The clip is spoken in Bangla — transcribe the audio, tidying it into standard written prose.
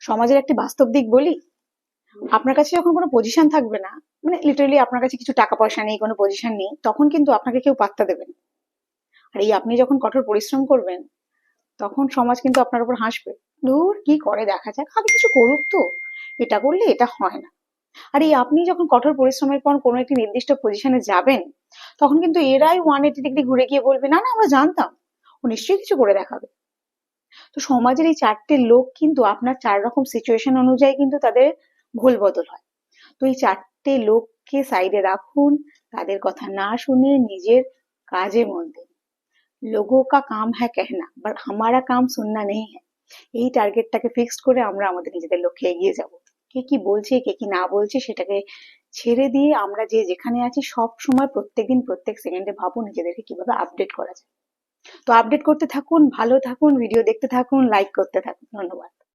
সমাজের একটি বাস্তব দিক বলি, আপনার কাছে যখন কোনো পজিশন থাকবে না, মানে লিটারালি আপনার কাছে কিছু টাকা পয়সা নেই, কোনো পজিশন নেই, তখন কিন্তু আপনাকে কেউ পাত্তা দেবে না। আর এই আপনি যখন কঠোর পরিশ্রম করবেন, তখন সমাজ কিন্তু আপনার উপর হাসবে। ধুর, কি করে দেখা যাক, আগে কিছু করুক তো, এটা করলে এটা হয় না। আর এই আপনি যখন কঠোর পরিশ্রমের পর কোনো একটি নির্দিষ্ট পজিশনে যাবেন, তখন কিন্তু এরাই 180 ডিগ্রি ঘুরে গিয়ে বলবে, না না আমরা জানতাম, ও নিশ্চয়ই কিছু করে দেখাবে। তো সমাজের এই চারটে লোক কিন্তু আপনার চার রকম সিচুয়েশন অনুযায়ী কিন্তু তাদের ভুল বদল হয়। তো এই চারটে লোককে সাইডে রাখুন, তাদের কথা না শুনে নিজের কাজে মন দিন। लोगों का काम है कहना बट हमारा काम सुनना नहीं है। এই টার্গেটটাকে ফিক্সড করে আমরা আমাদের নিজেদের লক্ষ্যে এগিয়ে যাব। কে কি বলছে কে কি না বলছে সেটাকে ছেড়ে দিয়ে আমরা যে যেখানে আছি সব সময় প্রত্যেকদিন প্রত্যেক সেকেন্ডে ভাবো নিজেদেরকে কিভাবে আপডেট করা যায়। তো আপডেট করতে থাকুন, ভালো থাকুন, ভিডিও দেখতে থাকুন, লাইক করতে থাকুন। ধন্যবাদ।